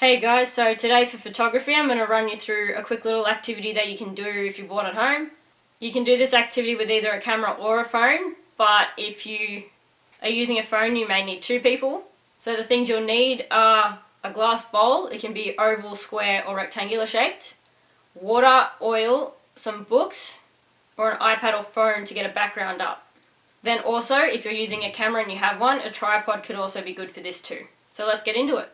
Hey guys, so today for photography I'm going to run you through a quick little activity that you can do if you're bored at home. You can do this activity with either a camera or a phone, but if you are using a phone you may need two people. So the things you'll need are a glass bowl, it can be oval, square or rectangular shaped, water, oil, some books, or an iPad or phone to get a background up. Then also, if you're using a camera and you have one, a tripod could also be good for this too. So let's get into it.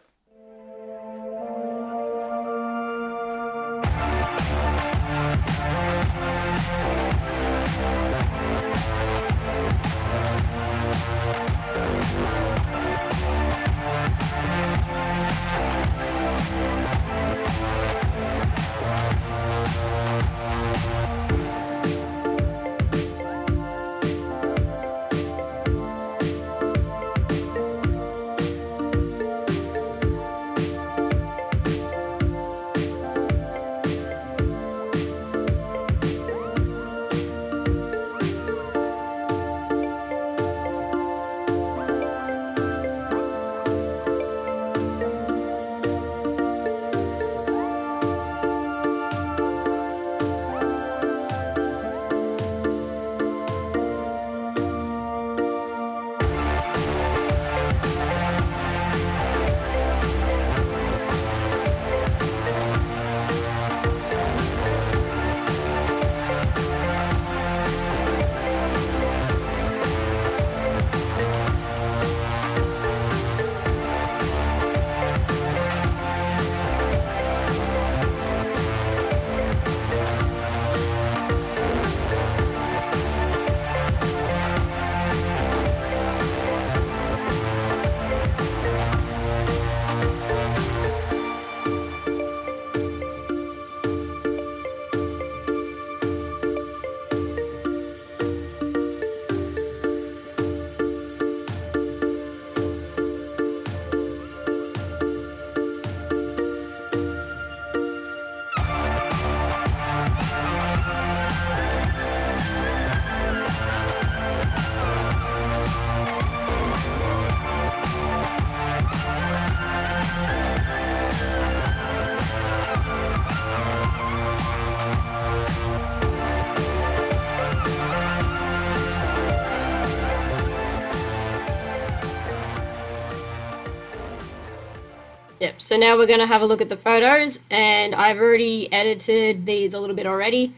Yep, so now we're going to have a look at the photos, and I've already edited these a little bit already,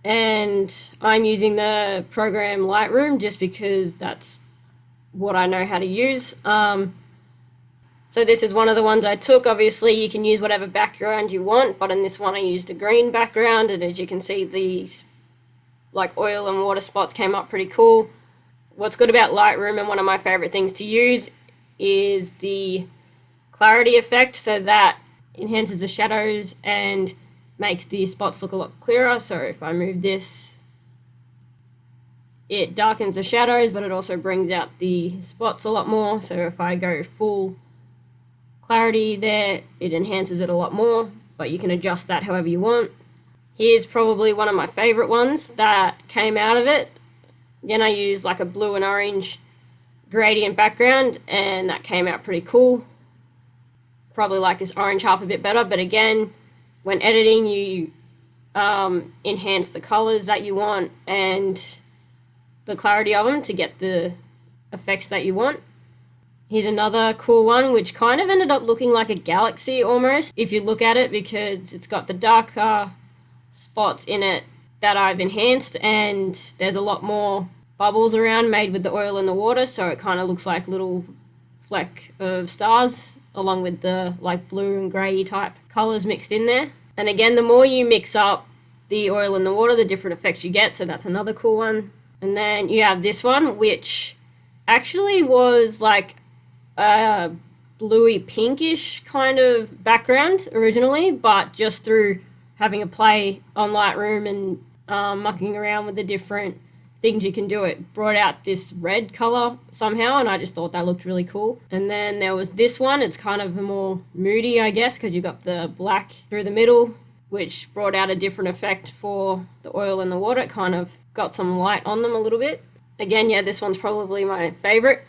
and I'm using the program Lightroom just because that's what I know how to use. So this is one of the ones I took. Obviously you can use whatever background you want, but in this one I used a green background, and as you can see these like oil and water spots came up pretty cool. What's good about Lightroom, and one of my favorite things to use, is the clarity effect, so that enhances the shadows and makes the spots look a lot clearer. So if I move this, it darkens the shadows, but it also brings out the spots a lot more. So if I go full clarity there, it enhances it a lot more, but you can adjust that however you want. Here's probably one of my favorite ones that came out of it. Again, I used like a blue and orange gradient background, and that came out pretty cool. Probably like this orange half a bit better, but again, when editing you enhance the colors that you want and the clarity of them to get the effects that you want. Here's another cool one which kind of ended up looking like a galaxy almost if you look at it, because it's got the darker spots in it that I've enhanced, and there's a lot more bubbles around made with the oil and the water, so it kind of looks like little fleck of stars along with the like blue and grey type colors mixed in there. And again, the more you mix up the oil and the water, the different effects you get, so that's another cool one. And then you have this one, which actually was like a bluey pinkish kind of background originally, but just through having a play on Lightroom and mucking around with the different things you can do, it brought out this red color somehow, and I just thought that looked really cool. And then there was this one, it's kind of a more moody, I guess, because you got the black through the middle, which brought out a different effect for the oil and the water. It kind of got some light on them a little bit. Again, yeah, this one's probably my favorite.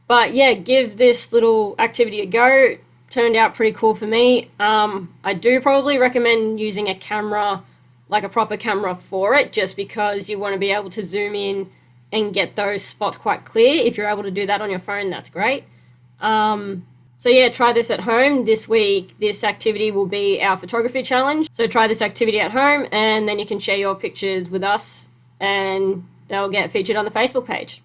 But yeah, give this little activity a go. turned out pretty cool for me. I do probably recommend using a camera, like a proper camera for it, just because you want to be able to zoom in and get those spots quite clear. If you're able to do that on your phone, that's great. So yeah, try this at home. This week, this activity will be our photography challenge. So try this activity at home, and then you can share your pictures with us and they'll get featured on the Facebook page.